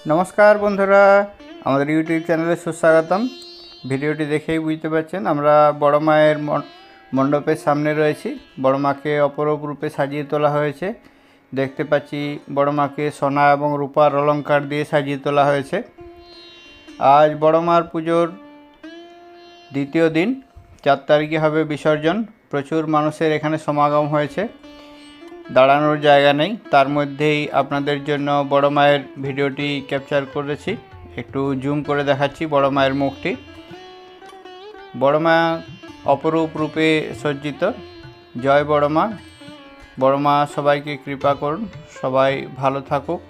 नमस्कार बंधुरा हमारे यूट्यूब चैनले सुस्वागतम। भिडियोटी देखेई बुझते पारछेन आमरा बड़ मायेर मंडपेर सामने रयेछि। बड़ माके अपरूप रूपे साजिए तोला हयेछे। देखते पाচ্ছি बड़ माके सोना एवं रूपार अलंकार दिए साजिए तोला हयेछे। आज बड़ मार पुजोर द्वितीय दिन 4 तारिखे हबे विसर्जन। प्रचुर मानुषेर एखाने समागम हयेछे, दाड़ानोर जायगा नेই। तार मध्येই আপনাদের জন্য বড় মায়ের ভিডিওটি ক্যাপচার করেছি। একটু জুম করে দেখাচ্ছি বড় মায়ের মুখটি। বড় মা অপরূপ রূপে সজ্জিত। জয় বড় মা। বড় মা সবাইকে কৃপা করুন, সবাই ভালো থাকুক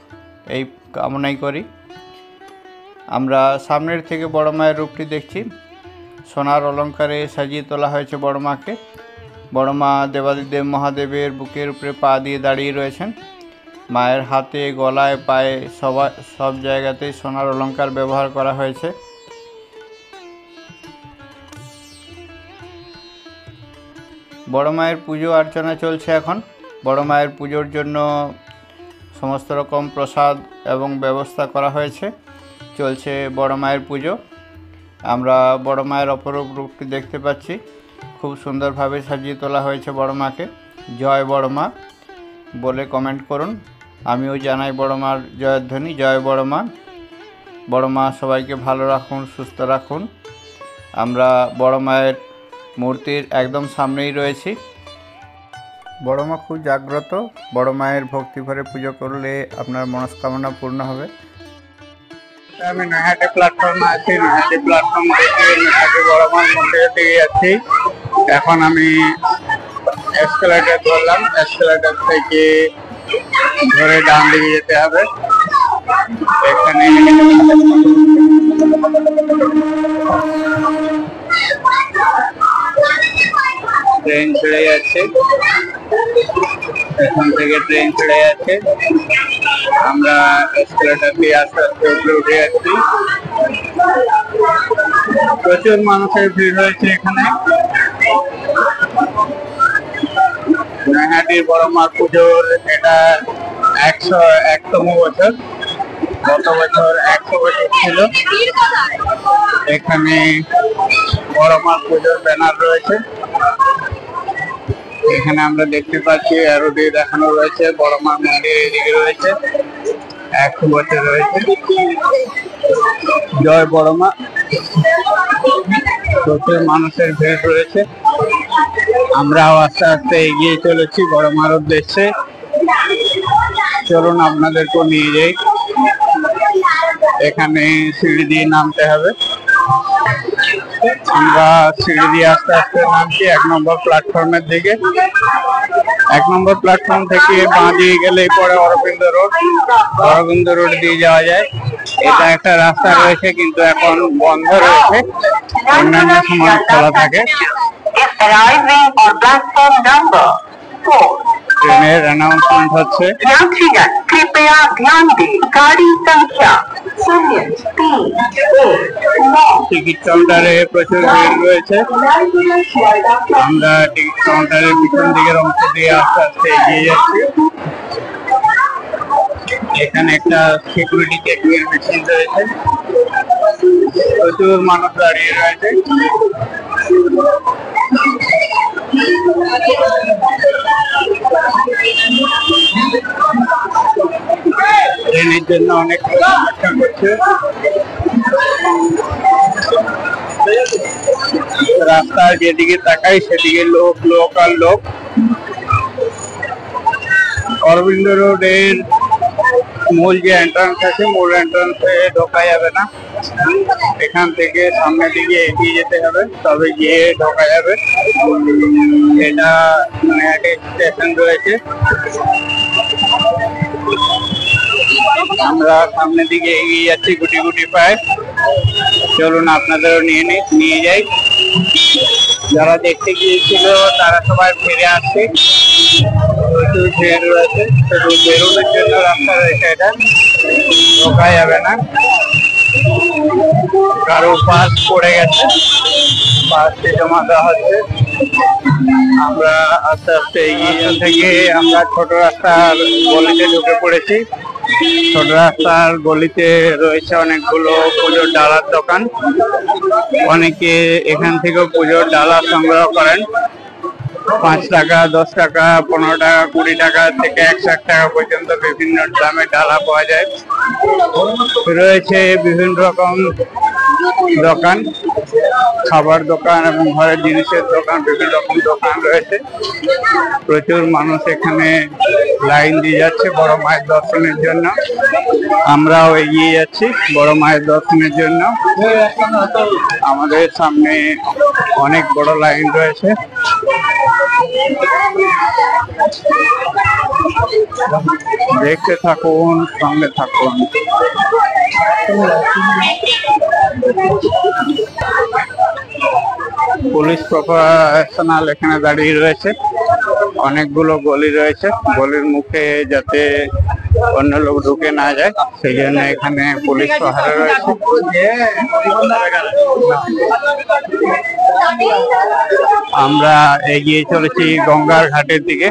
এই কামনাই করি। আমরা সামনের থেকে বড় মায়ের রূপটি দেখছি। সোনার অলঙ্কারে সাজিয়ে তোলা হয়েছে বড় মাকে। बड़ मा देवादिदेव महादेवेर बुकेर उपरे पा दिए दाड़िए रयेछेन। मायेर हाथे गलाय पाये सब जायगातेई सोनार अलंकार व्यवहार करा हयेछे। बड़ मायेर पुजो अर्चना चलछे एखन। बड़ मायेर पुजोर जन्य समस्त रकम प्रसाद एवं व्यवस्था करा हयेछे। चलछे बड़ मायेर पुजो। आमरा बड़ मायेर अपरूप रूपटी देखते पाচ্ছি। खूब सुंदर भावे सजिए तोला हयेछे बड़ माके। जय बड़ मा बोले कमेंट करुन। आमिओ जानाई बड़ मार जयध्वनि। जय बड़ मा। बड़ मा सबाइके भालो राखुन, सुस्थ राखुन। आमरा बड़ मायेर मूर्तिर एकदम सामनेई रयेछि। बड़ मा खूब जाग्रत। बड़ मायेर भक्ति भरे पुजो करले आपनार मनस्कामना पूर्ण होबे। আমি নৈহাটি প্ল্যাটফর্মে আছি। নৈহাটি প্ল্যাটফর্ম থেকে নৈহাটি বড় মার মন্দিরের দিকে যাচ্ছি। এখন আমি এসকেলেটর ধরলাম। এসকেলেটর থেকে ধরে ডান দিকে যেতে হবে। এখানে ট্রেন ছেড়ে যাচ্ছে। এখান থেকে ট্রেন ছেড়ে যাচ্ছে। আমরা এসকেলেটর দিয়ে আস্তে আস্তে উপরে উঠে যাচ্ছি। প্রচুর মানুষের ভিড় হয়েছে এখানে। নৈহাটির বড় মার পুজোর এটা 101তম বছর। গত বছর 100 বছর ছিল। এখানে বড় মার পুজোর ব্যানার রয়েছে। এখানে আমরা দেখতে পাচ্ছি আরো দিয়ে দেখানো রয়েছে বড় মার মন্দির এদিকে রয়েছে। 100 বছর রয়েছে। জয় বড় মা। প্রচুর মানুষের ভিড় রয়েছে। আমরাও আস্তে আস্তে এগিয়ে চলেছি বড় মার উদ্দেশ্যে। চলুন আপনাদেরকেও নিয়ে যাই। এখানে সিঁড়ি দিয়ে নামতে হবে। আমরা সিঁড়ি দিয়ে আস্তে আস্তে নামছি 1 নম্বর প্ল্যাটফর্মের দিকে। 1 নম্বর প্ল্যাটফর্ম থেকে বাঁ দিকে গেলেই পরে অরবিন্দ রোড। অরবিন্দ রোড দিয়ে যাওয়া যায়। এটা একটা রাস্তা রয়েছে কিন্তু এখন বন্ধ রয়েছে, অন্যান্য সময় খোলা থাকে। ট্রেনের অ্যানাউন্সমেন্ট হচ্ছে। টিকিট কাউন্টারে প্রচুর ভিড় রয়েছে। আমরা টিকিট কাউন্টারের পিছন দিকের অংশ দিয়ে আস্তে আস্তে এগিয়ে যাচ্ছি। এখানে একটা সিকিউরিটি চেকিং এর মেশিন রয়েছে। প্রচুর মানুষ দাঁড়িয়ে রয়েছে। ট্রেনের জন্য অনেক অপেক্ষা করছে। রাস্তার যেদিকে তাকাই সেদিকে লোক লোক আর লোক। অরবিন্দ রোডের মূল যে এন্ট্রান্স আছে, মূল এন্ট্রান্সে ঢোকা যাবে না। এখান থেকে সামনের দিকে এগিয়ে যেতে হবে, তবে গিয়ে ঢোকা যাবে। এটা নৈহাটি স্টেশন রয়েছে। আমরা সামনের দিকে এগিয়ে যাচ্ছি গুটি গুটি পায়ে। চলুন আপনাদেরও নিয়ে যাই। যারা দেখতে গিয়েছিল তারা সবাই ফিরে আসছে। প্রচুর ভিড় রয়েছে। শুধু বেরোনোর জন্য রাস্তা রয়েছে, এটা ঢোকা যাবে না। কারো পাস পড়ে গেছে, পাসটি জমা দেওয়া হচ্ছে। আমরা আস্তে আস্তে এগিয়ে থেকে আমরা ছোট রাস্তার গলিতে ঢুকে পড়েছি। ছোট রাস্তার গলিতে রয়েছে অনেকগুলো পুজোর ডালার দোকান। অনেকে এখান থেকেও পুজোর ডালা সংগ্রহ করেন। 5 টাকা, 10 টাকা, 15 টাকা, 20 টাকা থেকে 100 টাকা পর্যন্ত বিভিন্ন দামে ডালা পাওয়া যায়। রয়েছে বিভিন্ন রকম দোকান, খাবার দোকান এবং ঘরের জিনিসের দোকান, বিভিন্ন রকম দোকান রয়েছে। প্রচুর মানুষ এখানে লাইন দিয়ে যাচ্ছে বড় মায়ের দর্শনের জন্য। আমরাও এগিয়ে যাচ্ছি বড় মায়ের দর্শনের জন্য। আমাদের সামনে অনেক বড় লাইন রয়েছে। দেখতে থাকুন, সঙ্গে থাকুন। পুলিশ প্রফেশনাল এখানে দাঁড়িয়ে রয়েছে। অনেকগুলো গলি রয়েছে, গলির মুখে যাতে অন্য লোক ঢুকে না যায় সেই জন্য এখানে পুলিশ পাহারা রয়েছে। আমরা এগিয়ে চলেছি গঙ্গার ঘাটের দিকে।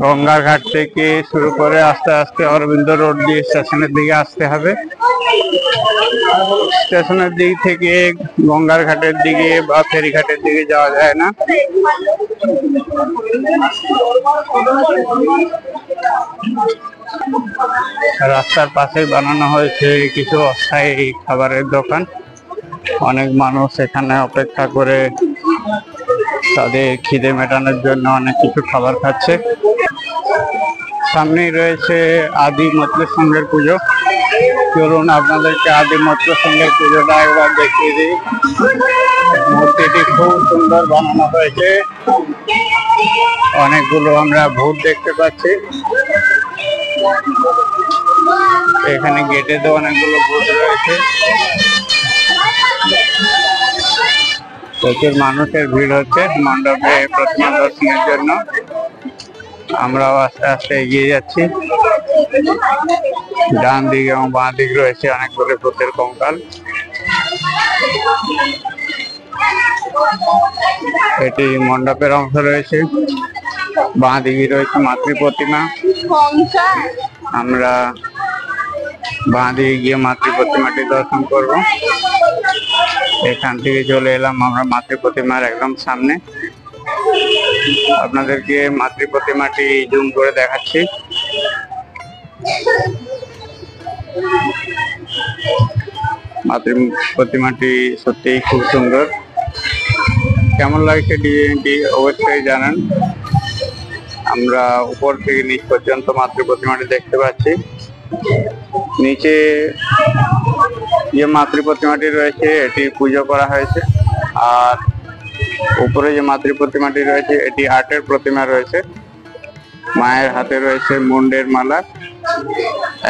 গঙ্গার ঘাট থেকে শুরু করে আস্তে আস্তে অরবিন্দ রোড দিয়ে স্টেশনের দিকে আসতে হবে। স্টেশনের দিক থেকে গঙ্গার ঘাটের দিকে বা ফেরিঘাটের দিকে যাওয়া যায় না। রাস্তার পাশে বানানো হয়েছে কিছু অস্থায়ী খাবারের দোকান। অনেক মানুষ এখানে অপেক্ষা করে তাদের খিদে মেটানোর জন্য অনেক কিছু খাবার খাচ্ছে। সামনেই রয়েছে আদি মৎস্যসংঘের পুজো। চলুন আপনাদেরকে আদি মৎস্যসংঘের পুজোটা একবার দেখিয়ে দিই। মূর্তিটি খুব সুন্দর বানানো হয়েছে। অনেকগুলো আমরা ভূত দেখতে পাচ্ছি। এখানে গেটে তো অনেকগুলো ভূত রয়েছে। প্রচুর মানুষের ভিড় হচ্ছে মণ্ডপে প্রতিমা দর্শনের জন্য। আমরাও আস্তে আস্তে এগিয়ে যাচ্ছি। ডান দিকে এবং বাঁ দিকে রয়েছে অনেকগুলো ভূতের কঙ্কাল। এটি মণ্ডপের অংশ রয়েছে। বাঁ দিকে রয়েছে মাতৃ প্রতিমা। আমরা বাঁ দিকে গিয়ে মাতৃ প্রতিমাটি দর্শন করব। এখান থেকে চলে এলাম আমরা মাতৃ প্রতিমার একদম সামনে। আপনাদেরকে মাতৃ প্রতিমাটি জুম করে দেখাচ্ছি। মাতৃ প্রতিমাটি সত্যিই খুব সুন্দর। কেমন লাগছে ডিজাইনটি অবশ্যই জানান। আমরা উপর থেকে নিচ পর্যন্ত মাতৃ প্রতিমাটি দেখতে পাচ্ছি। নিচে যে মাতৃ প্রতিমাটি রয়েছে এটি পুজো করা হয়েছে, আর উপরে যে মাতৃ প্রতিমাটি রয়েছে এটি আর্টের প্রতিমা রয়েছে। মায়ের হাতে রয়েছে মুন্ডের মালা,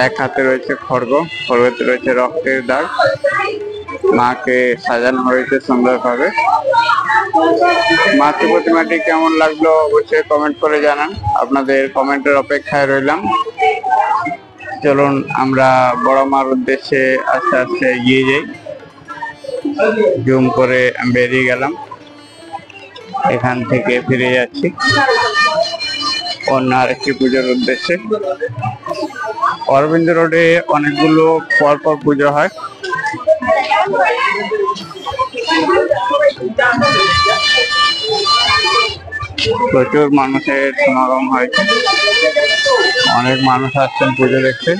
এক হাতে রয়েছে খড়গ, খড়গতে রয়েছে রক্তের দাগ। মাকে সাজানো হয়েছে সুন্দরভাবে। মাতৃ প্রতিমাটি কেমন লাগলো অবশ্যই কমেন্ট করে জানান। আপনাদের কমেন্টের অপেক্ষায় রইলাম। চলুন আমরা বড় মার উদ্দেশ্যে আস্তে আস্তে এগিয়ে যাই। জুম করে বেরিয়ে গেলাম। এখান থেকে ফিরে যাচ্ছি অন্য আরেকটি পুজোর উদ্দেশ্যে। অরবিন্দ রোডে অনেকগুলো পরপর পুজো হয়। প্রচুর মানুষের সমাগম হয়েছে। অনেক মানুষ আসছেন পুজো দেখতে।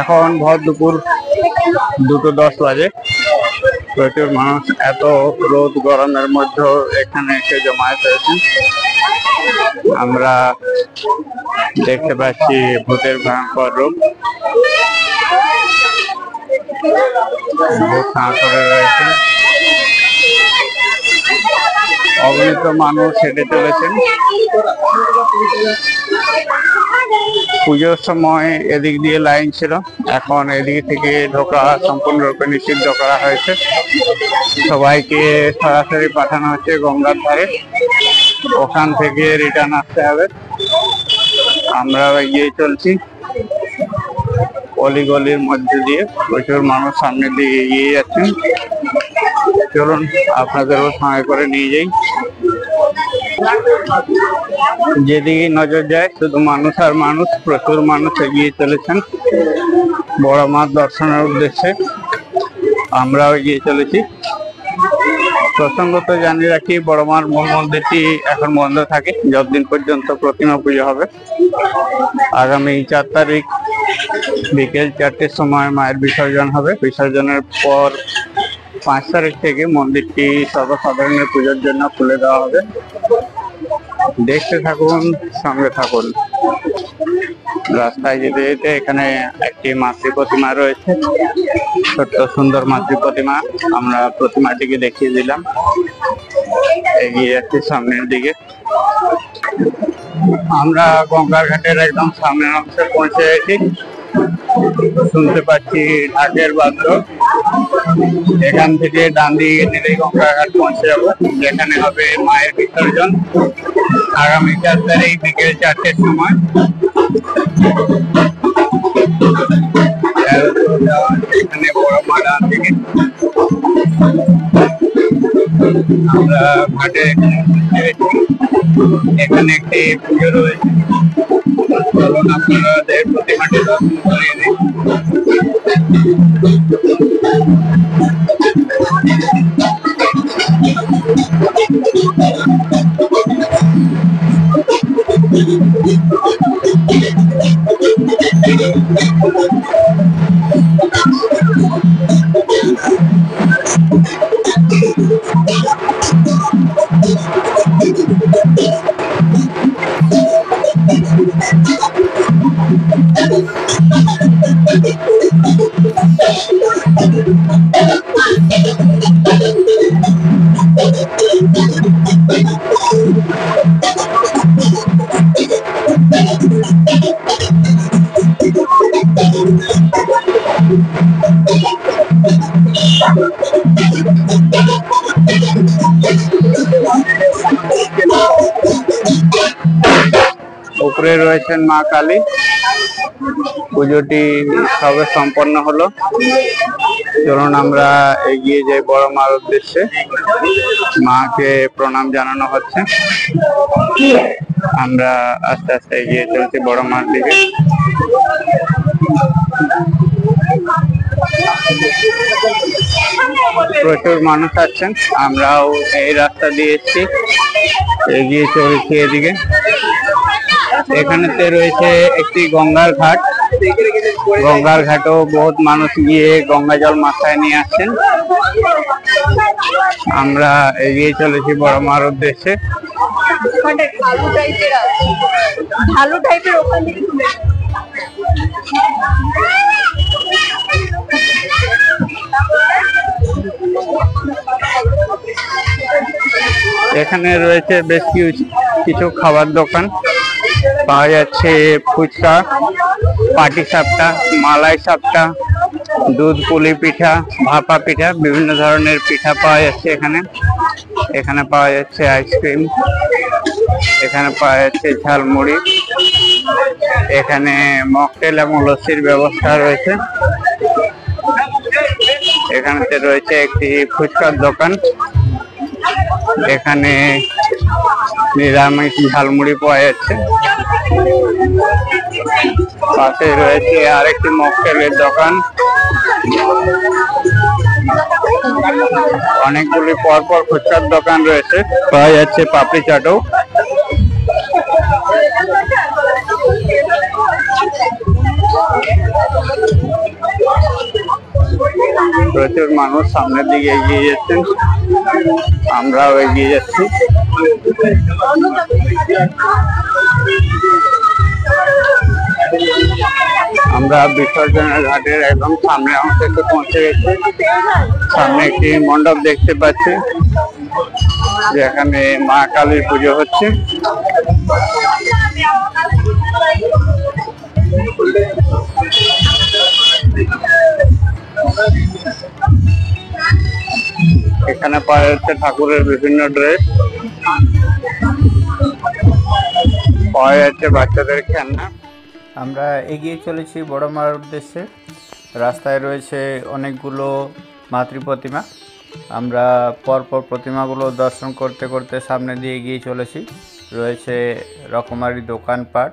এখন ভর দুপুর 2:10 বাজে। প্রচুর মানুষ এত রোদ গরমের মধ্যেও এখানে এসে জমায়েত হয়েছেন। আমরা দেখতে পাচ্ছি ভূতের ভয়ঙ্কর রূপ। ভূত করে রয়েছে। অগণিত মানুষ হেঁটে চলেছেন। পুজোর সময় এদিক দিয়ে লাইন ছিল, এখন এদিক থেকে ঢোকা সম্পূর্ণরূপে নিষিদ্ধ করা হয়েছে। সবাইকে সরাসরি পাঠানো হচ্ছে গঙ্গার ধারে। ওখান থেকে রিটার্ন আসতে হবে। আমরা এগিয়ে চলছি অলিগলির মধ্যে দিয়ে। প্রচুর মানুষ সামনের দিকে এগিয়ে যাচ্ছেন। চলুন আপনাদেরও সঙ্গে করে নিয়ে যাই। যেদিকে নজর যায় শুধু মানুষ আর মানুষ, প্রচুর মানুষ এগিয়ে চলেছেন বড় মার দর্শনের উদ্দেশ্যে। আমরাও এগিয়ে চলেছি। প্রসঙ্গত জানিয়ে রাখি, বড় মার মূল মন্দিরটি এখন বন্ধ থাকে যতদিন পর্যন্ত প্রতিমা পুজো হবে। আগামী 4 তারিখ বিকেল 4টের সময় মায়ের বিসর্জন হবে। বিসর্জনের পর 5 তারিখ থেকে মন্দিরটি সর্বসাধারণের পুজোর জন্য খুলে দেওয়া হবে। দেখতে থাকুন, সঙ্গে থাকুন। রাস্তায় যেতে যেতে এখানে একটি মাতৃ প্রতিমা রয়েছে, ছোট্ট সুন্দর মাতৃ প্রতিমা। আমরা প্রতিমাটিকে দেখিয়ে দিলাম। এগিয়ে যাচ্ছি সামনের দিকে। আমরা গঙ্গার ঘাটের একদম সামনের অংশে পৌঁছে গেছি। শুনতে পাচ্ছি ঢাকের বাদ্য। এখান থেকে ডান দিকে নিলেই গঙ্গার ঘাট পৌঁছে যাবো, যেখানে হবে মায়ের বিসর্জন আগামী 4 তারিখ বিকেল 4টের সময়। এখানে বড় মা ডান দিকে। আমরা ঘাটে এখানে একটি পুজো রয়েছে। চলুন আপনাদের প্রতিমাটি দর্শন করিয়ে দিই। উপরে রয়েছেন মা কালী। পুজোটি সবে সম্পন্ন হলো। চলুন আমরা এগিয়ে যাই বড় মার উদ্দেশ্যে। মাকে প্রণাম জানানো হচ্ছে। আমরা আস্তে আস্তে এগিয়ে চলছি বড় মার দিকে। প্রচুর মানুষ আসছেন। আমরাও এই রাস্তা দিয়ে এসেছি, এগিয়ে চলেছি এদিকে। এখানেতে রয়েছে একটি গঙ্গার ঘাট। গঙ্গার ঘাটেও বহুত মানুষ গিয়ে গঙ্গা জল মাথায় নিয়ে আসছেন। আমরা এগিয়ে চলেছি বড় মার উদ্দেশ্যে। ঢালু টাইপের ওখান থেকে এখানে রয়েছে বেশ কিছু খাবার দোকান। পাওয়া যাচ্ছে ফুচকা, পাটি সাপটা, মালাই সাপটা, দুধ পুলি পিঠা, ভাপা পিঠা, বিভিন্ন ধরনের পিঠা পাওয়া যাচ্ছে এখানে। এখানে পাওয়া যাচ্ছে আইসক্রিম, এখানে পাওয়া যাচ্ছে ঝালমুড়ি, এখানে মকটেল এবং লস্যির ব্যবস্থা রয়েছে। এখানে রয়েছে একটি ফুচকার দোকান। এখানে নিরামিষ ঝালমুড়ি পাওয়া যাচ্ছে। পাশে রয়েছে আরেকটি মকটেলের দোকান। অনেকগুলি পরপর ফুচকার দোকান রয়েছে। পাওয়া যাচ্ছে পাপড়ি চাটও। প্রচুর মানুষ সামনের দিকে এগিয়ে যাচ্ছেন, আমরাও এগিয়ে যাচ্ছি। আমরা বিসর্জনের ঘাটের একদম সামনে অংশে পৌঁছে গেছি। সামনে একটি মণ্ডপ দেখতে পাচ্ছি, যেখানে মা কালীর পুজো হচ্ছে। এখানে পাওয়া যাচ্ছে ঠাকুরের বিভিন্ন ড্রেস, পাওয়া যাচ্ছে বাচ্চাদের খেলনা। আমরা এগিয়ে চলেছি বড় মার উদ্দেশ্যে। রাস্তায় রয়েছে অনেকগুলো মাতৃ প্রতিমা। আমরা পরপর প্রতিমাগুলো দর্শন করতে করতে সামনে দিয়ে এগিয়ে চলেছি। রয়েছে রকমারি দোকানপাট,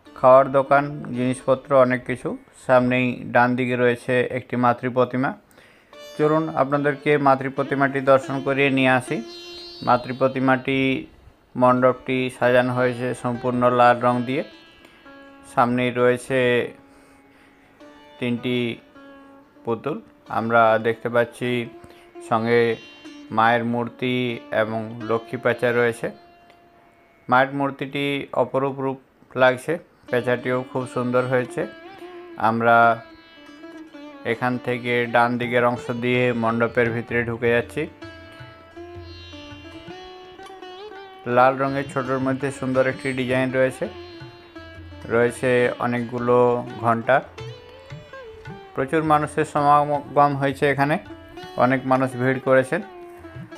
খাওয়ার দোকান, জিনিসপত্র অনেক কিছু। সামনেই ডান দিকে রয়েছে একটি মাতৃ প্রতিমা। চলুন আপনাদেরকে মাতৃ প্রতিমাটি দর্শন করিয়ে নিয়ে আসি। মাতৃ প্রতিমাটি মণ্ডপটি সাজানো হয়েছে সম্পূর্ণ লাল রং দিয়ে। সামনেই রয়েছে 3টি পুতুল আমরা দেখতে পাচ্ছি, সঙ্গে মায়ের মূর্তি এবং লক্ষ্মী পেঁচা রয়েছে। মায়ের মূর্তিটি অপরূপ রূপ লাগছে, পেঁচাটিও খুব সুন্দর হয়েছে। আমরা এখান থেকে ডান দিকের অংশ দিয়ে মণ্ডপের ভিতরে ঢুকে যাচ্ছি। লাল রঙের ছোটোর মধ্যে সুন্দর একটি ডিজাইন রয়েছে। রয়েছে অনেকগুলো ঘন্টা। প্রচুর মানুষের সমাগম হয়েছে এখানে, অনেক মানুষ ভিড় করেছেন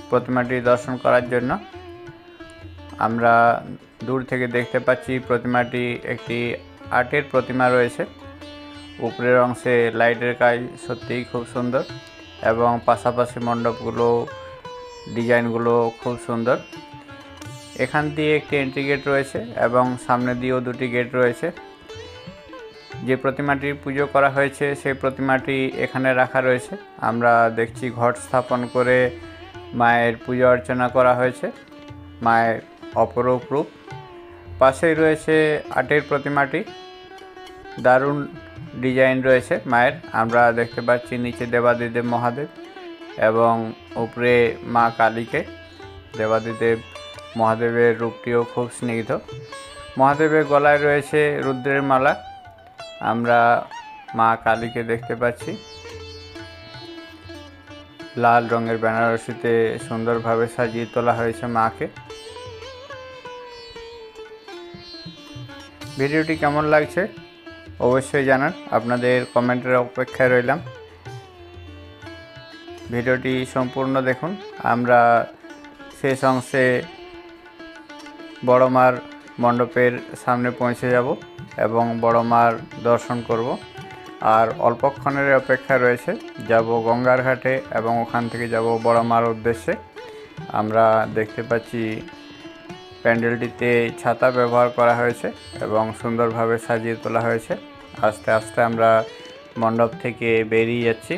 প্রতিমাটি দর্শন করার জন্য। আমরা দূর থেকে দেখতে পাচ্ছি প্রতিমাটি একটি আর্টের প্রতিমা রয়েছে। উপরের অংশে লাইটের কাজ সত্যিই খুব সুন্দর এবং পাশাপাশি মণ্ডপগুলো, ডিজাইনগুলো খুব সুন্দর। এখান দিয়ে একটি এন্ট্রি গেট রয়েছে এবং সামনে দিয়েও 2টি গেট রয়েছে। যে প্রতিমাটির পুজো করা হয়েছে সেই প্রতিমাটি এখানে রাখা রয়েছে। আমরা দেখছি ঘট স্থাপন করে মায়ের পূজা অর্চনা করা হয়েছে। মায়ের অপরূপ রূপ। পাশেই রয়েছে আর্টের প্রতিমাটি, দারুণ ডিজাইন রয়েছে মায়ের। আমরা দেখতে পাচ্ছি নিচে দেবাদিদেব মহাদেব এবং উপরে মা কালীকে। দেবাদিদেব মহাদেবের রূপটিও খুব স্নিগ্ধ। মহাদেবের গলায় রয়েছে রুদ্রের মালা। আমরা মা কালীকে দেখতে পাচ্ছি লাল রঙের বেনারসিতে সুন্দরভাবে সাজিয়ে তোলা হয়েছে মাকে। ভিডিওটি কেমন লাগছে অবশ্যই জানান, আপনাদের কমেন্টের অপেক্ষায় রইলাম। ভিডিওটি সম্পূর্ণ দেখুন। আমরা শেষ অংশে বড় মার মণ্ডপের সামনে পৌঁছে যাব এবং বড় মার দর্শন করব। আর অল্পক্ষণের অপেক্ষা রয়েছে, যাব গঙ্গার ঘাটে এবং ওখান থেকে যাব বড় মার উদ্দেশ্যে। আমরা দেখতে পাচ্ছি প্যান্ডেলটিতে ছাতা ব্যবহার করা হয়েছে এবং সুন্দরভাবে সাজিয়ে তোলা হয়েছে। আস্তে আস্তে আমরা মণ্ডপ থেকে বেরিয়ে যাচ্ছি।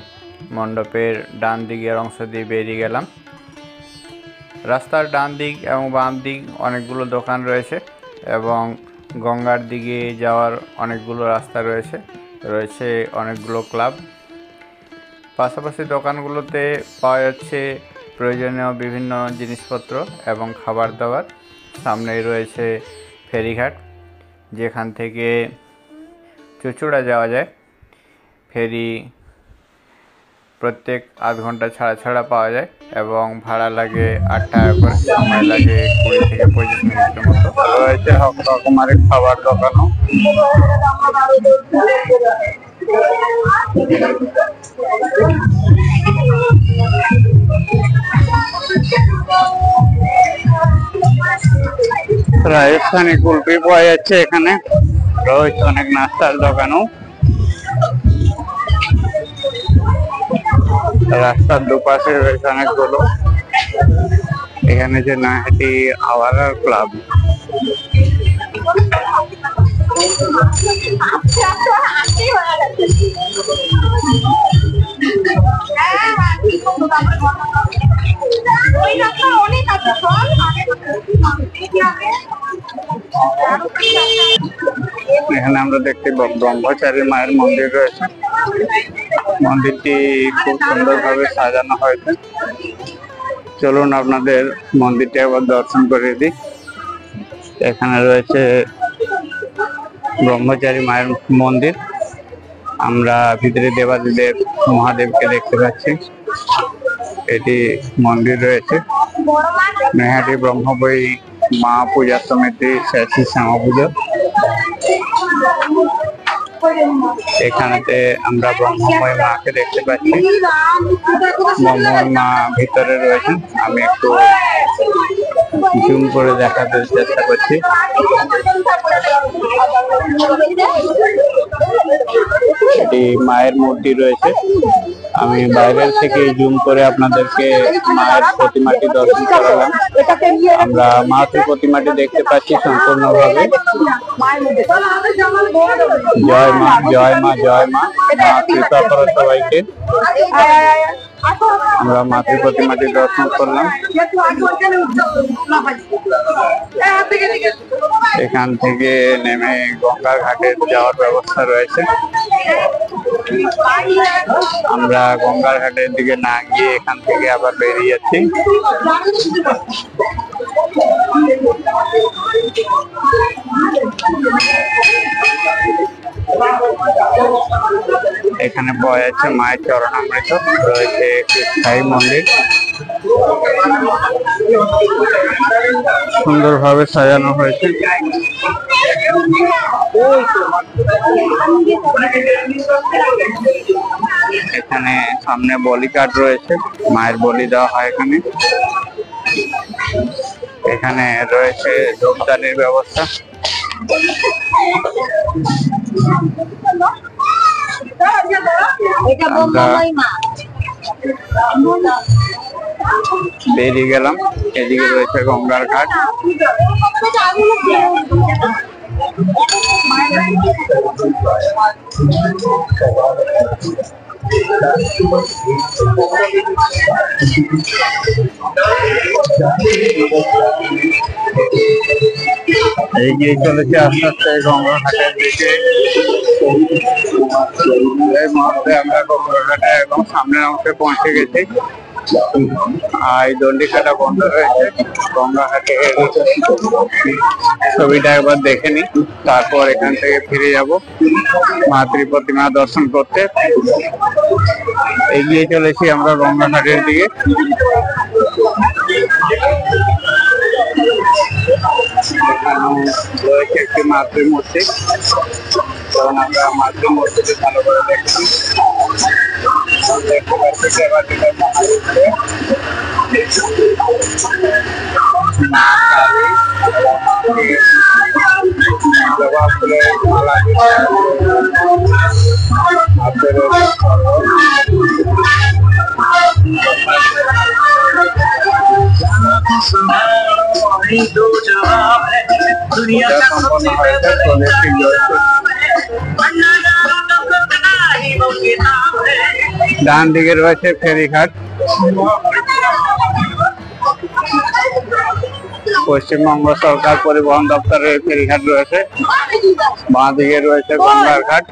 মণ্ডপের ডান দিকের অংশ দিয়ে বেরিয়ে গেলাম। রাস্তার ডান দিক এবং বাম দিক অনেকগুলো দোকান রয়েছে এবং গঙ্গার দিকে যাওয়ার অনেকগুলো রাস্তা রয়েছে। রয়েছে অনেকগুলো ক্লাব। পাশাপাশি দোকানগুলোতে পাওয়া যাচ্ছে প্রয়োজনীয় বিভিন্ন জিনিসপত্র এবং খাবার দাবার। সামনেই রয়েছে ফেরিঘাট, যেখান থেকে চুঁচুড়া যাওয়া যায়। ফেরি প্রত্যেক আধ ঘন্টা ছাড়া ছাড়া পাওয়া যায় এবং ভাড়া লাগে 8 টাকা করে, সময় লাগে 20 থেকে 25 মিনিটের মতো। রয়েছে রকমারি খাবার দোকানও। রাজস্থানি কুলফি পাওয়া যাচ্ছে এখানে। রয়েছে অনেক নাস্তার দোকানও। রাস্তার দুপাশে রয়েছে অনেকগুলো। এখানে যে নাহাটি আওয়ারার ক্লাব। এখানে আমরা দেখতে ব্রহ্মচারী মায়ের মন্দির রয়েছে। মন্দিরটি খুব সুন্দরভাবে সাজানো হয়েছে। চলুন আপনাদের মন্দিরটি একবার দর্শন করে দিই। এখানে রয়েছে ব্রহ্মচারী মায়ের মন্দির। আমরা ভিতরে দেবাদিদেব মহাদেবকে দেখতে পাচ্ছি। এটি মন্দির রয়েছে নৈহাটি ব্রহ্মবই মা পূজা সমিতি শেষী শ্যামা পুজো। এখানেতে আমরা ব্রহ্মময় মাকে দেখতে পাচ্ছি। ব্রহ্মময় মা ভিতরে রয়েছেন। আমি একটু জুম করে দেখাতে চেষ্টা করছি। এটি মায়ের মূর্তি রয়েছে। আমি বাইরের থেকে জুম করে আপনাদেরকে মায়ের প্রতিমাটি দর্শন করালাম। আমরা মাতৃ প্রতিমাটি দেখতে পাচ্ছি সম্পূর্ণভাবে। জয় মা, জয় মা, জয় মা। মা কৃপা করো সবাইকে। আমরা মাতৃ প্রতিমাটি দর্শন করলাম। এখান থেকে নেমে গঙ্গা ঘাটে যাওয়ার ব্যবস্থা রয়েছে। আমরা গঙ্গার ঘাটের দিকে না গিয়ে এখান থেকে আবার বেরিয়ে যাচ্ছি। এখানে পাওয়া যাচ্ছে মায়ের চরণামৃত, রয়েছে একটি স্থায়ী মন্দির, সুন্দরভাবে সাজানো হয়েছে। এখানে সামনে বলি কার্ড রয়েছে, মায়ের বলি দেওয়া হয় এখানে। এখানে রয়েছে যোগদানের ব্যবস্থা। বেরিয়ে গেলাম, এদিকে রয়েছে গঙ্গার ঘাট। এগিয়ে চলেছে আস্তে আস্তে গঙ্গা ঘাটের দিকে। এই মুহূর্তে আমরা গঙ্গা ঘাটে এবং সামনের অংশে পৌঁছে গেছি। এই দণ্ডিকাটা বন্ধ রয়েছে। গঙ্গা ঘাটে ছবিটা একবার দেখে নি, তারপর এখান থেকে ফিরে যাব মাতৃ প্রতিমা দর্শন করতে। এগিয়ে চলেছি আমরা গঙ্গা ঘাটের দিকে। রয়েছে একটি মাতৃ মূর্তি, কারণ আমরা মাতৃ মূর্তিতে ভালো করে দেখছি। দেখতে পাচ্ছি সেবাটিটা মহারূপে জবা ফুলের মালা সম্পন্ন হয়েছে। ডান দিকে রয়েছে ফেরিঘাট। পশ্চিমবঙ্গ সরকার পরিবহন দপ্তরের ফেরিঘাট রয়েছে। বাঁ দিকে রয়েছে গঙ্গার ঘাট।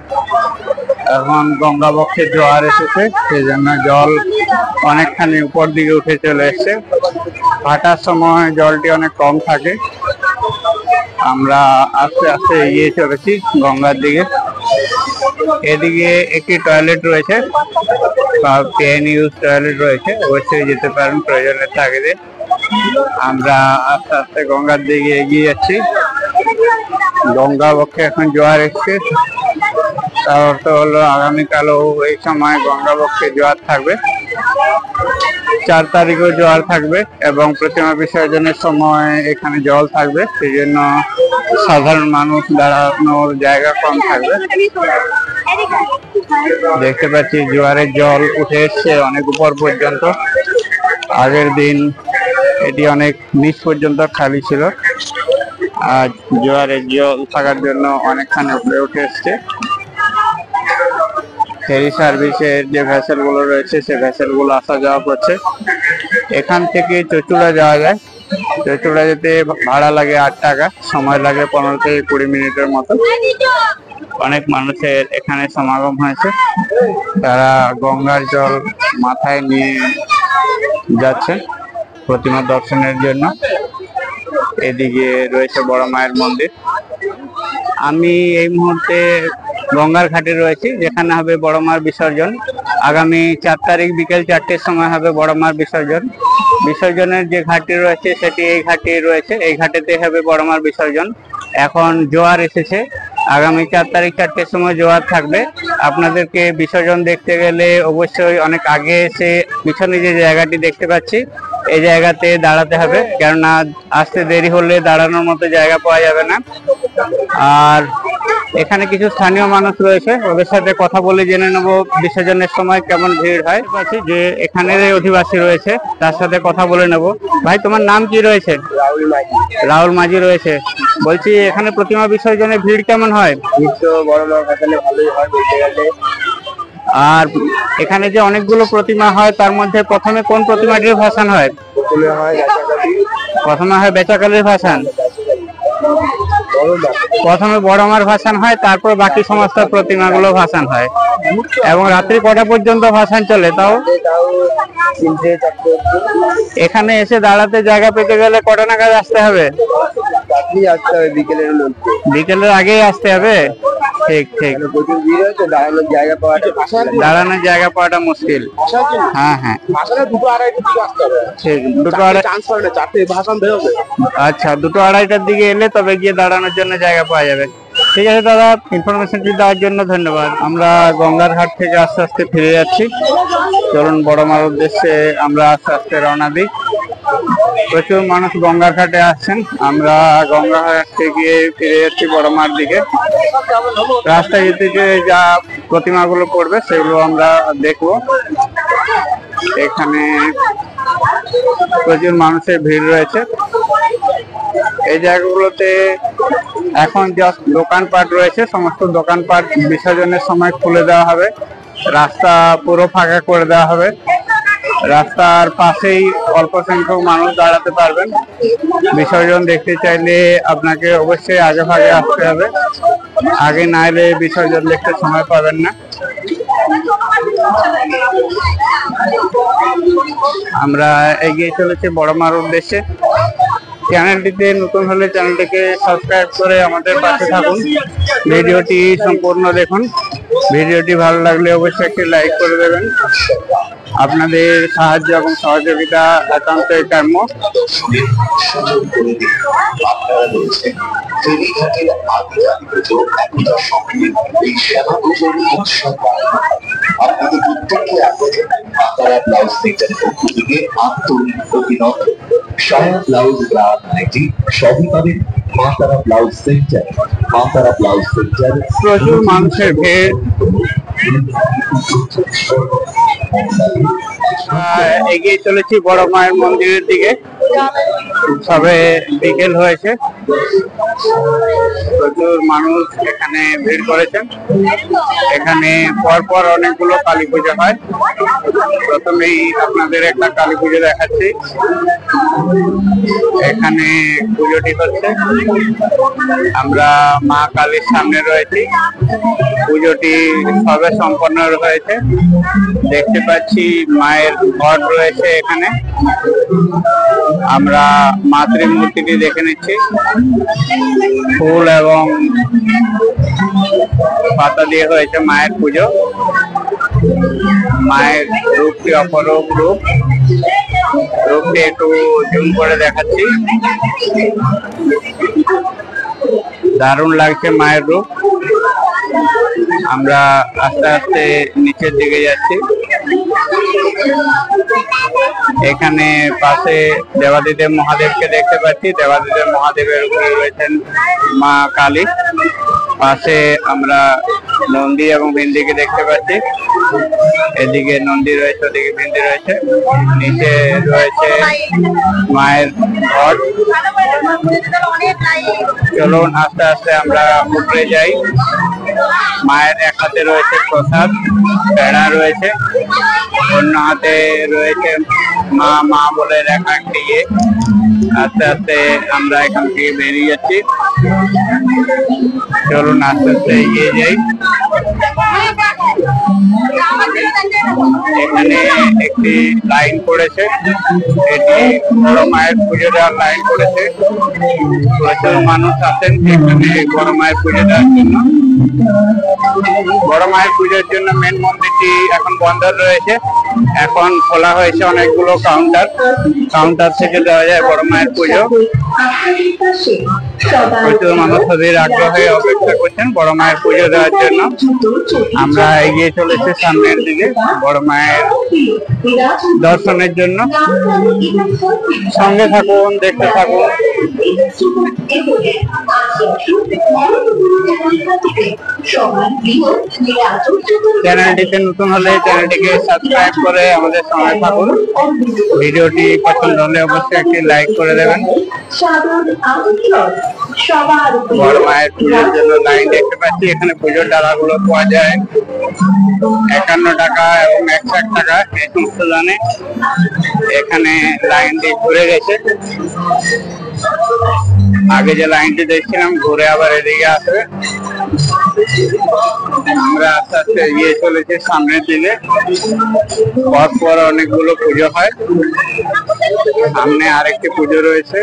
এখন গঙ্গা বক্ষে জোয়ার এসেছে, সেই জন্য জল অনেকখানি উপর দিকে উঠে চলে এসছে। ভাটার সময় জলটি অনেক কম থাকে। আমরা আস্তে আস্তে এগিয়ে চলেছি গঙ্গার দিকে। এদিকে একটি টয়লেট রয়েছে, টয়লেট রয়েছে, অবশ্যই যেতে পারেন প্রয়োজনের তাগিদে। আমরা আস্তে আস্তে গঙ্গার দিকে এগিয়ে যাচ্ছি। গঙ্গা বক্ষে এখন জোয়ার এসছে, তার অর্থ হলো আগামীকালও এই সময় গঙ্গা বক্ষে জোয়ার থাকবে। 4 তারিখও জোয়ার থাকবে এবং প্রতিমা বিসর্জনের সময় এখানে জল থাকবে, সেই জন্য সাধারণ মানুষ দাঁড়ানোর জায়গা কম থাকবে। দেখতে পাচ্ছি জোয়ারের জল উঠে এসছে অনেক উপর পর্যন্ত। আগের দিন এটি অনেক নিচ পর্যন্ত খালি ছিল, আজ জোয়ারের জল থাকার জন্য অনেকখানি উপরে উঠে এসছে। ফেরি সার্ভিসের যে ভেসেল গুলো রয়েছে, সে ভেসেল গুলো আসা যাওয়া করছে। এখান থেকে চচুড়া যাওয়া যায়। চচুড়া যেতে ভাড়া লাগে 8 টাকা, সময় লাগে 15 থেকে 20 মিনিটের মতো। অনেক মানুষের এখানে সমাগম হয়েছে, তারা গঙ্গার জল মাথায় নিয়ে যাচ্ছে প্রতিমা দর্শনের জন্য। এদিকে রয়েছে বড় মায়ের মন্দির। আমি এই মুহূর্তে গঙ্গার ঘাটে রয়েছি, যেখানে হবে বড় মার বিসর্জন। আগামী 4 তারিখ বিকেল 4টের সময় হবে বড় মার বিসর্জন। বিসর্জনের যে ঘাটটি রয়েছে সেটি এই ঘাটে রয়েছে, এই ঘাটেতে হবে বড় মার বিসর্জন। এখন জোয়ার এসেছে, আগামী 4 তারিখ 4টের সময় জোয়ার থাকবে। আপনাদেরকে বিসর্জন দেখতে গেলে অবশ্যই অনেক আগে এসে পিছনে যে জায়গাটি দেখতে পাচ্ছি এই জায়গাতে দাঁড়াতে হবে, কেননা আসতে দেরি হলে দাঁড়ানোর মতো জায়গা পাওয়া যাবে না। আর এখানে কিছু স্থানীয় মানুষ রয়েছে, ওদের সাথে কথা বলে জেনে নেব বিসর্জনের সময় কেমন ভিড় হয়। পাচ্ছি যে এখানের অধিবাসী রয়েছে, তার সাথে কথা বলে নেব। ভাই, তোমার নাম কি রয়েছে? রাহুল মাঝি রয়েছে। বলছি, এখানে প্রতিমা বিসর্জনে ভিড় কেমন হয়? ভিড় তো বড় মা ভাসানে ভালোই হয় বলতে গেলে। আর এখানে যে অনেকগুলো প্রতিমা হয়, তার মধ্যে প্রথমে কোন প্রতিমাটির ভাসান হয়? প্রথমে হয় বেচাকালীর ভাসান। প্রথমে বড় মার ভাসান হয়, তারপর বাকি সমস্ত প্রতিমাগুলো ভাসান হয়। এবং রাত্রি কটা পর্যন্ত ভাসান চলে? তাও এখানে এসে দাঁড়াতে জায়গা পেতে গেলে কটা নাগাদ আসতে হবে? বিকেলের আগেই আসতে হবে। ঠিক ঠিক, দাঁড়ানোর জায়গা পাওয়াটা মুশকিল। হ্যাঁ হ্যাঁ, ঠিক, 2:30। আচ্ছা, 2:30টার দিকে এলে তবে গিয়ে দাঁড়ানোর জন্য জায়গা পাওয়া যাবে। ঠিক আছে দাদা, ইনফরমেশনটি দেওয়ার জন্য ধন্যবাদ। আমরা গঙ্গার ঘাট থেকে আস্তে আস্তে ফিরে যাচ্ছি। চলুন বড় মার উদ্দেশ্যে আমরা আস্তে আস্তে রওনা দিই। প্রচুর মানুষ গঙ্গার ঘাটে আসছেন। আমরা গঙ্গা ঘাট থেকে ফিরে যাচ্ছি বড় মার দিকে। রাস্তায় যেতে যা প্রতিমাগুলো পড়বে সেগুলো আমরা দেখবো। এখানে প্রচুর মানুষের ভিড় রয়েছে। এই জায়গাগুলোতে এখন জাস্ট দোকানপাট রয়েছে, সমস্ত দোকানপাট বিসর্জনের সময় খুলে দেওয়া হবে। রাস্তা পুরো ফাঁকা করে দেওয়া হবে। রাস্তার পাশেই অল্প সংখ্যক মানুষ দাঁড়াতে পারবেন। বিসর্জন দেখতে চাইলে আপনাকে অবশ্যই আগে ভাগে আসতে হবে, আগে না এলে বিসর্জন দেখতে সময় পাবেন না। আমরা এগিয়ে চলেছি বড় মার উদ্দেশ্যে। চ্যানেলটিতে নতুন হলে চ্যানেলটিকে সাবস্ক্রাইব করে আমাদের পাশে থাকুন। ভিডিওটি সম্পূর্ণ দেখুন। ভিডিওটি ভালো লাগলে অবশ্যই একটি লাইক করে দেবেন। আপনাদের সাহায্য এবং সহযোগিতা একান্তই কাম্য। আপনাদের প্রত্যেককে আপনারা ব্লাউজ সেন্টারের পক্ষ থেকে আন্তরিক অভিনন্দন। সায়া ব্লাউজ গ্রাহকটি সবই পাবেন মা তারা ব্লাউজ সেন্টার। মা তারা ব্লাউজ সেন্টার। প্রচুর মানুষের ভিড়। এগিয়ে চলেছি বড় মায়ের মন্দিরের দিকে। সবে বিকেল হয়েছে, প্রচুর মানুষ এখানে ভিড় করেছেন। এখানে পরপর অনেকগুলো কালী পুজো হয়। প্রথমেই আপনাদের একটা কালী পুজো দেখাচ্ছি। এখানে পুজোটি হচ্ছে, আমরা মা কালীর সামনে রয়েছি। পুজোটি সবে সম্পন্ন হয়েছে। দেখতে পাচ্ছি মায়ের ঘট রয়েছে এখানে। আমরা মাতৃমূর্তিটি দেখে নিচ্ছি। ফুল এবং পাতা দিয়ে হয়েছে মায়ের পুজো। মায়ের রূপটি অপরূপ রূপ। রূপটি একটু জুম করে দেখাচ্ছি। দারুণ লাগছে মায়ের রূপ। আমরা আস্তে আস্তে নিচের দিকে যাচ্ছি। এখানে পাশে দেবাদিদেব মহাদেবকে দেখতে পাচ্ছি। দেবাদিদেব মহাদেবের উপরে রয়েছেন মা কালী। পাশে আমরা নন্দী এবং ভিন্দিকে দেখতে পাচ্ছি। এদিকে নন্দী রয়েছে, ওদিকে ভিন্দি রয়েছে। নিচে রয়েছে মায়ের ঘট। চলুন আস্তে আস্তে আমরা উপরে যাই। মায়ের এক হাতে রয়েছে প্রসাদ, পেড়া রয়েছে, অন্য হাতে রয়েছে মা মা বলে লেখা একটি ইয়ে। আস্তে আস্তে আমরা এখান থেকে বেরিয়ে যাচ্ছি। চলুন আস্তে আস্তে এগিয়ে যাই। এখানে একটি লাইন পড়েছে, এটি বড় মায়ের পুজো দেওয়ার লাইন পড়েছে। প্রচুর মানুষ আছেন এখানে বড় মায়ের পুজো দেওয়ার জন্য। বড় মায়ের পুজোর জন্য মেন মন্দিরটি এখন বন্ধ রয়েছে। এখন খোলা হয়েছে অনেকগুলো কাউন্টার থেকে দেওয়া যায় বড় মায়ের পুজো। প্রচুর মানুষ তাদের আগ্রহে অপেক্ষা করছেন বড় মায়ের পুজো দেওয়ার জন্য। আমরা এগিয়ে চলেছি সামনের দিকে বড় মায়ের দর্শনের জন্য। সঙ্গে থাকুন, দেখতে থাকুন। চ্যানেলটিতে নতুন হলে চ্যানেলটিকে সাবস্ক্রাইব করে আমাদের সঙ্গে থাকুন। ভিডিওটি পছন্দ হলে অবশ্যই একটি লাইক করে দেবেন। বড় মায়ের পুজোর জন্য লাইন দেখতে পাচ্ছি। এখানে পুজোর ডালাগুলো পাওয়া যায় 51 টাকা এবং 61 টাকা এই সমস্ত দানে। এখানে লাইনটি ঘুরে গেছে, আগে যে লাইনটি দেখছিলাম ঘুরে আবার এদিকে আসবে। আমরা আস্তে আস্তে এগিয়ে চলেছি সামনের দিকে। পর অনেকগুলো পুজো হয়, সামনে আরেকটি পুজো রয়েছে।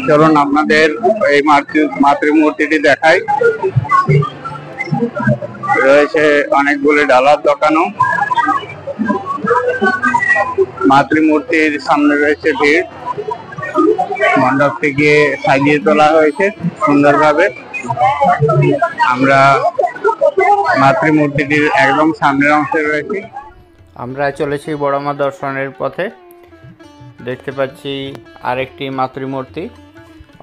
চলুন আপনাদের এই মাতৃমূর্তিটি দেখাই। রয়েছে অনেকগুলো ডালার দোকানও। মাতৃমূর্তির সামনে রয়েছে ভিড়। মণ্ডপটিকে সাজিয়ে তোলা হয়েছে সুন্দরভাবে। আমরা মাতৃমূর্তিটির একদম সামনের অংশে রয়েছি। আমরা চলেছি বড় মা দর্শনের পথে। দেখতে পাচ্ছি আরেকটি মাতৃমূর্তি,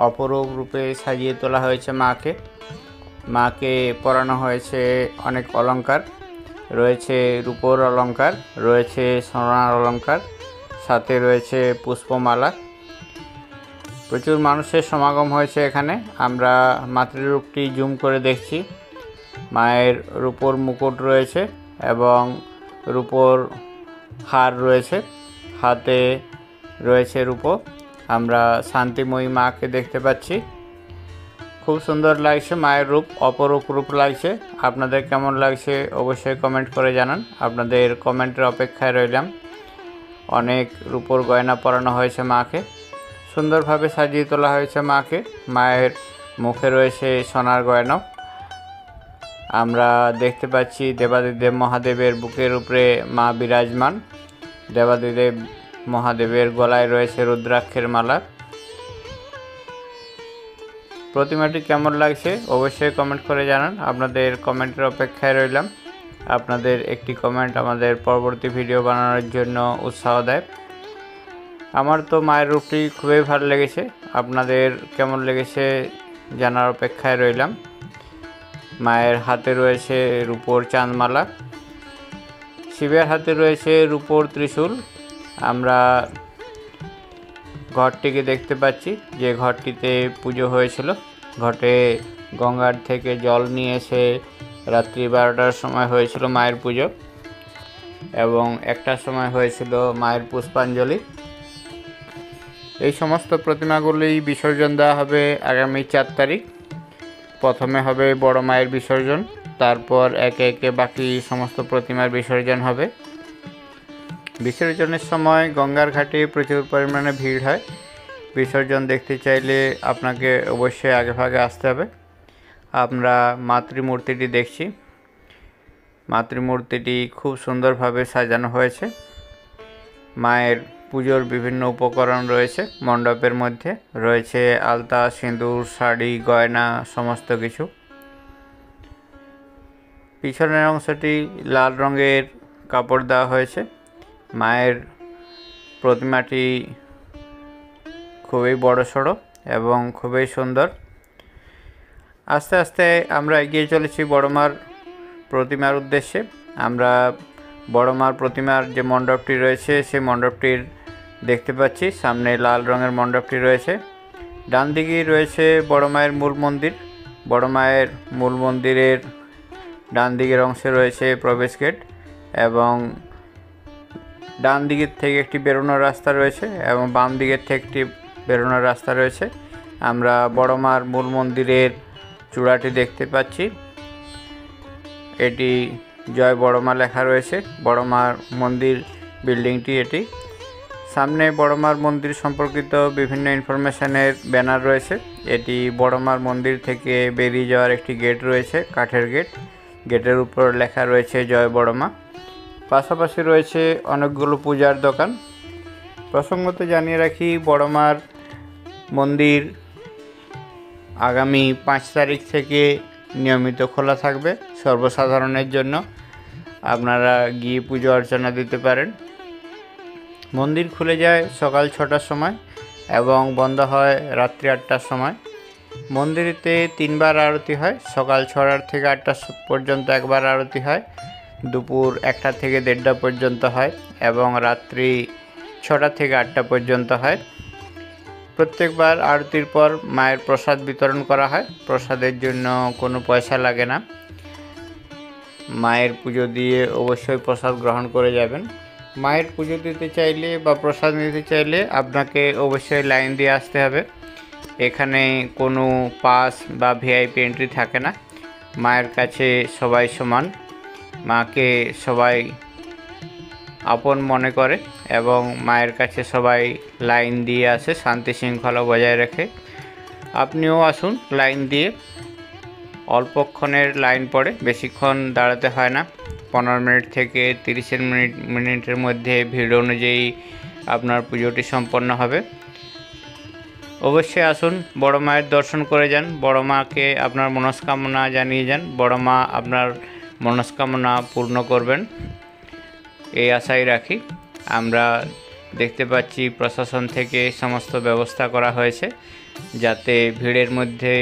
অপরূপ রূপে সাজিয়ে তোলা হয়েছে মাকে। মাকে পরানো হয়েছে অনেক অলংকার, রয়েছে রূপোর অলংকার, রয়েছে সোনার অলংকার, সাথে রয়েছে পুষ্পমালা। প্রচুর মানুষের সমাগম হয়েছে এখানে। আমরা মাতৃরূপটি জুম করে দেখছি। মায়ের রূপোর মুকুট রয়েছে এবং রূপোর হার রয়েছে, হাতে রয়েছে রূপো। আমরা শান্তিময়ী মাকে দেখতে পাচ্ছি। খুব সুন্দর লাগছে মায়ের রূপ, অপরূপ রূপ লাগছে। আপনাদের কেমন লাগছে অবশ্যই কমেন্ট করে জানান। আপনাদের কমেন্টের অপেক্ষায় রইলাম। অনেক রূপোর গয়না পরানো হয়েছে মাকে, সুন্দরভাবে সাজিয়ে তোলা হয়েছে মাকে। মায়ের মুখে রয়েছে সোনার গয়না। আমরা দেখতে পাচ্ছি দেবাদিদেব মহাদেবের বুকের উপরে মা বিরাজমান। দেবাদিদেব মহাদেবের গলায় রয়েছে রুদ্রাক্ষের মালা। প্রতিমাটি কেমন লাগছে অবশ্যই কমেন্ট করে জানান। আপনাদের কমেন্টের অপেক্ষায় রইলাম। আপনাদের একটি কমেন্ট আমাদের পরবর্তী ভিডিও বানানোর জন্য উৎসাহ দেয়। আমার তো মায়ের রূপটি খুবই ভালো লেগেছে। আপনাদের কেমন লেগেছে জানার অপেক্ষায় রইলাম। মায়ের হাতে রয়েছে রূপোর চাঁদমালা, শিবের হাতে রয়েছে রূপোর ত্রিশূল। আমরা ঘরটিকে দেখতে পাচ্ছি, যে ঘরটিতে পুজো হয়েছিল। ঘটে গঙ্গার থেকে জল নিয়ে এসে রাত্রি 12টার সময় হয়েছিল মায়ের পুজো এবং 1টার সময় হয়েছিল মায়ের পুষ্পাঞ্জলি। এই সমস্ত প্রতিমাগুলি বিসর্জন দেওয়া হবে আগামী 4 তারিখ। প্রথমে হবে বড় মায়ের বিসর্জন, তারপর একে একে বাকি সমস্ত প্রতিমার বিসর্জন হবে। বিসর্জনের সময় গঙ্গার ঘাটে প্রচুর পরিমাণে ভিড় হয়। বিসর্জন দেখতে চাইলে আপনাকে অবশ্যই আগেভাগে আসতে হবে। আমরা মাতৃমূর্তিটি দেখছি। মাতৃমূর্তিটি খুব সুন্দরভাবে সাজানো হয়েছে। মায়ের পুজোর বিভিন্ন উপকরণ রয়েছে। মণ্ডপের মধ্যে রয়েছে আলতা, সিঁদুর, শাড়ি, গয়না, সমস্ত কিছু। পিছনের অংশটি লাল রঙের কাপড় দেওয়া হয়েছে। মায়ের প্রতিমাটি খুবই বড়সড় এবং খুবই সুন্দর। আস্তে আস্তে আমরা এগিয়ে চলেছি বড় মার প্রতিমার উদ্দেশ্যে। আমরা বড় মার প্রতিমার যে মণ্ডপটি রয়েছে সেই মণ্ডপটির দেখতে পাচ্ছি। সামনে লাল রঙের মণ্ডপটি রয়েছে। ডান দিকেই রয়েছে বড় মায়ের মূল মন্দির। বড় মায়ের মূল মন্দিরের ডান দিকের অংশে রয়েছে প্রবেশ গেট এবং ডান দিকের থেকে একটি বেরোনোর রাস্তা রয়েছে এবং বাম দিকের থেকে একটি বেরোনোর রাস্তা রয়েছে। আমরা বড় মার মূল মন্দিরের চূড়াটি দেখতে পাচ্ছি। এটি জয় বড় মা লেখা রয়েছে। বড় মার মন্দির বিল্ডিংটি এটি। সামনে বড় মার মন্দির সম্পর্কিত বিভিন্ন ইনফরমেশনের ব্যানার রয়েছে। এটি বড় মার মন্দির থেকে বেরিয়ে যাওয়ার একটি গেট রয়েছে, কাঠের গেট। গেটের উপর লেখা রয়েছে জয় বড় মা। পাশাপাশি রয়েছে অনেকগুলো পূজার দোকান। প্রসঙ্গত জানিয়ে রাখি, বড় মার মন্দির আগামী 5 তারিখ থেকে নিয়মিত খোলা থাকবে সর্বসাধারণের জন্য। আপনারা গিয়ে পুজো অর্চনা দিতে পারেন। মন্দির খুলে যায় সকাল 6টার সময় এবং বন্ধ হয় রাত্রি 8টার সময়। মন্দিরেতে 3বার আরতি হয়, সকাল 6টা থেকে 8টা পর্যন্ত একবার আরতি হয়, দুপুর 1টা থেকে 1:30 পর্যন্ত হয় এবং রাত্রি 6টা থেকে 8টা পর্যন্ত হয়। প্রত্যেকবার আরতির পর মায়ের প্রসাদ বিতরণ করা হয়। প্রসাদের জন্য কোনো পয়সা লাগে না। মায়ের পুজো দিয়ে অবশ্যই প্রসাদ গ্রহণ করে যাবেন। মায়ের পুজো দিতে চাইলে বা প্রসাদ নিতে চাইলে আপনাকে অবশ্যই লাইন দিয়ে আসতে হবে। এখানে কোনো পাস বা ভিআইপি এন্ট্রি থাকে না। মায়ের কাছে সবাই সমান, মাকে সবাই আপন মনে করে এবং মায়ের কাছে সবাই লাইন দিয়ে আসে শান্তি শৃঙ্খলা বজায় রেখে। আপনিও আসুন লাইন দিয়ে। অল্পক্ষণের লাইন পড়ে, বেশিক্ষণ দাঁড়াতে হয় না। 15 মিনিট থেকে 30 মিনিটের মধ্যে ভিড় অনুযায়ী আপনার পুজোটি সম্পন্ন হবে। অবশ্যই আসুন, বড় মায়ের দর্শন করে যান। বড় মাকে আপনার মনস্কামনা জানিয়ে যান। বড় মা আপনার মনস্কামনা পূর্ণ করবেন এই আশাই রাখি। আমরা দেখতে পাচ্ছি প্রশাসন থেকে সমস্ত ব্যবস্থা করা হয়েছে যাতে ভিড়ের মধ্যে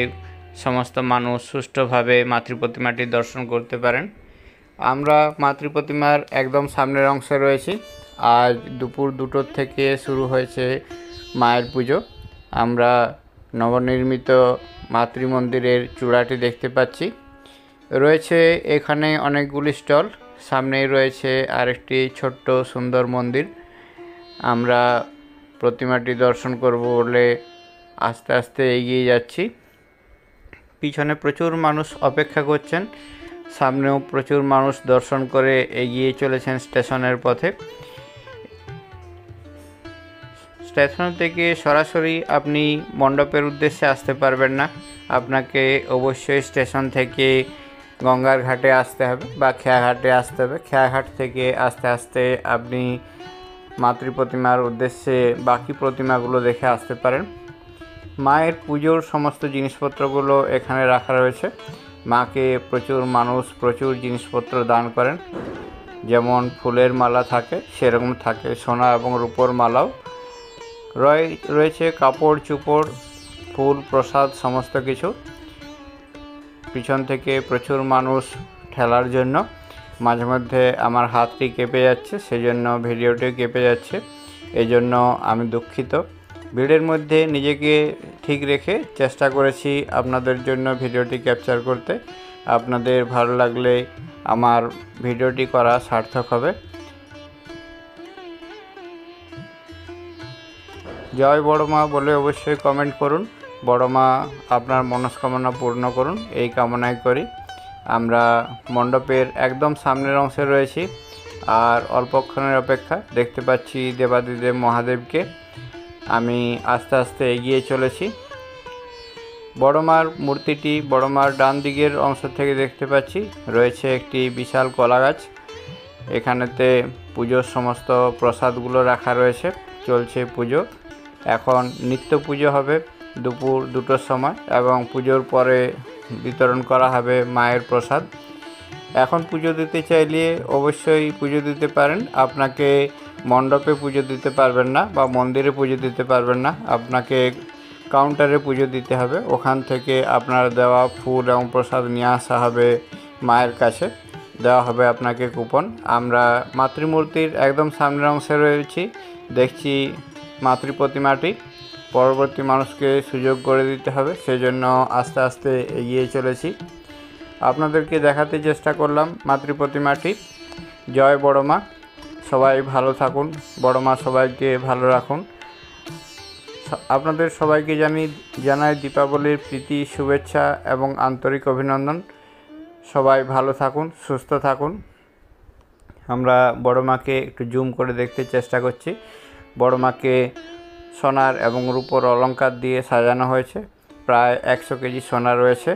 সমস্ত মানুষ সুষ্ঠুভাবে মাতৃপ্রতিমাটি দর্শন করতে পারেন। আমরা মাতৃপ্রতিমার একদম সামনের অংশে রয়েছি। আজ দুপুর 2টো থেকে শুরু হয়েছে মায়ের পুজো। আমরা নবনির্মিত মাতৃমন্দিরের চূড়াটি দেখতে পাচ্ছি। রয়েছে এখানে অনেকগুলি স্টল, সামনেই রয়েছে আরেকটি ছোট্ট সুন্দর মন্দির। আমরা প্রতিমাটি দর্শন করব বলে আস্তে আস্তে এগিয়ে যাচ্ছি। পিছনে প্রচুর মানুষ অপেক্ষা করছেন, সামনেও প্রচুর মানুষ দর্শন করে এগিয়ে চলেছেন স্টেশনের পথে। স্টেশন থেকে সরাসরি আপনি মণ্ডপের উদ্দেশ্যে আসতে পারবেন না। আপনাকে অবশ্যই স্টেশন থেকে গঙ্গার ঘাটে আসতে হবে বা খেয়াঘাটে আসতে হবে। খেয়াঘাট থেকে আস্তে আস্তে আপনি মাতৃপ্রতিমার উদ্দেশ্যে বাকি প্রতিমাগুলো দেখে আসতে পারেন। মায়ের পুজোর সমস্ত জিনিসপত্রগুলো এখানে রাখা রয়েছে। মাকে প্রচুর মানুষ প্রচুর জিনিসপত্র দান করেন। যেমন ফুলের মালা থাকে সেরকম থাকে, সোনা এবং রূপোর মালাও রয়েছে, কাপড় চোপড়, ফুল, প্রসাদ সমস্ত কিছু। পিছন থেকে প্রচুর মানুষ ঠেলার জন্য মাঝে মধ্যে আমার হাতটি কেঁপে যাচ্ছে, সেজন্য ভিডিওটি কেঁপে যাচ্ছে, এজন্য আমি দুঃখিত। ভিড়ের মধ্যে নিজেকে ঠিক রেখে চেষ্টা করেছি আপনাদের জন্য ভিডিওটি ক্যাপচার করতে। আপনাদের ভালো লাগলে আমার ভিডিওটি করা সার্থক হবে। জয় বড় মা বলে অবশ্যই কমেন্ট করুন। বড় মা আপনার মনস্কামনা পূর্ণ করুন এই কামনাই করি। আমরা মণ্ডপের একদম সামনের অংশে রয়েছি আর অল্পক্ষণের অপেক্ষা। দেখতে পাচ্ছি দেবাদিদেব মহাদেবকে। আমি আস্তে আস্তে এগিয়ে চলেছি। বড় মার মূর্তিটি বড় মার ডান দিকের অংশ থেকে দেখতে পাচ্ছি রয়েছে একটি বিশাল কলা গাছ। এখানেতে পুজোর সমস্ত প্রসাদগুলো রাখা রয়েছে। চলছে পুজো। এখন নিত্য পুজো হবে দুপুর 2টোর সময় এবং পুজোর পরে বিতরণ করা হবে মায়ের প্রসাদ। এখন পুজো দিতে চাইলে অবশ্যই পুজো দিতে পারেন। আপনাকে মণ্ডপে পুজো দিতে পারবেন না বা মন্দিরে পুজো দিতে পারবেন না, আপনাকে কাউন্টারে পুজো দিতে হবে। ওখান থেকে আপনার দেওয়া ফুল এবং প্রসাদ নিয়ে আসা হবে মায়ের কাছে, দেওয়া হবে আপনাকে কুপন। আমরা মাতৃমূর্তির একদম সামনের অংশে রয়েছি, দেখছি মাতৃপ্রতিমাটি। পরবর্তী মানুষকে সুযোগ করে দিতে হবে, সেজন্য আস্তে আস্তে এগিয়ে চলেছি। আপনাদেরকে দেখাতে চেষ্টা করলাম মাতৃপ্রতিমাটি। জয় বড় মা, সবাই ভালো থাকুন, বড় মা সবাইকে ভালো রাখুন। আপনাদের সবাইকে জানাই দীপাবলির প্রীতি শুভেচ্ছা এবং আন্তরিক অভিনন্দন। সবাই ভালো থাকুন, সুস্থ থাকুন। আমরা বড় মাকে একটু জুম করে দেখতে চেষ্টা করছি। বড় মাকে সোনার এবং রূপোর অলংকার দিয়ে সাজানো হয়েছে। প্রায় 100 কেজি সোনা রয়েছে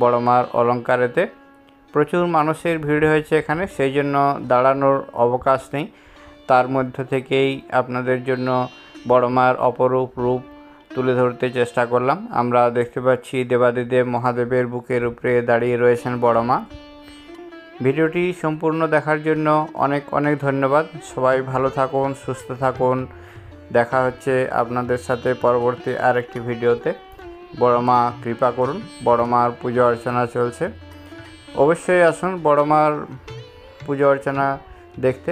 বড় মার অলংকারেতে। প্রচুর মানুষের ভিড় হয়েছে এখানে, সেই জন্য দাঁড়ানোর অবকাশ নেই। তার মধ্য থেকেই আপনাদের জন্য বড় মার অপরূপ রূপ তুলে ধরতে চেষ্টা করলাম। আমরা দেখতে পাচ্ছি দেবাদিদেব মহাদেবের বুকের উপরে দাঁড়িয়ে রয়েছেন বড় মা। ভিডিওটি সম্পূর্ণ দেখার জন্য অনেক অনেক ধন্যবাদ। সবাই ভালো থাকুন, সুস্থ থাকুন। দেখা হচ্ছে আপনাদের সাথে পরবর্তী আরেকটি ভিডিওতে। বড় মা কৃপা করুন। বড় মার পুজো অর্চনা চলছে, অবশ্যই আসুন বড় মার পুজো অর্চনা দেখতে।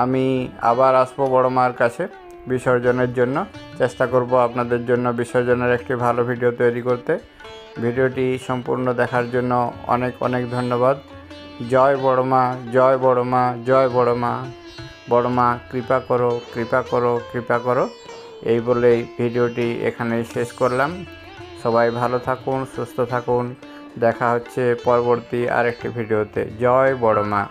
আমি আবার আসবো বড় মার কাছে বিসর্জনের জন্য। চেষ্টা করব আপনাদের জন্য বিসর্জনের একটি ভালো ভিডিও তৈরি করতে। ভিডিওটি সম্পূর্ণ দেখার জন্য অনেক অনেক ধন্যবাদ। জয় বড় মা, জয় বড় মা, জয় বড় মা। বড় মা কৃপা করো, কৃপা করো, কৃপা করো। এই বলেই ভিডিওটি এখানেই শেষ করলাম। সবাই ভালো থাকুন, সুস্থ থাকুন। দেখা হচ্ছে পরবর্তী আরেকটি ভিডিওতে। জয় বড় মা।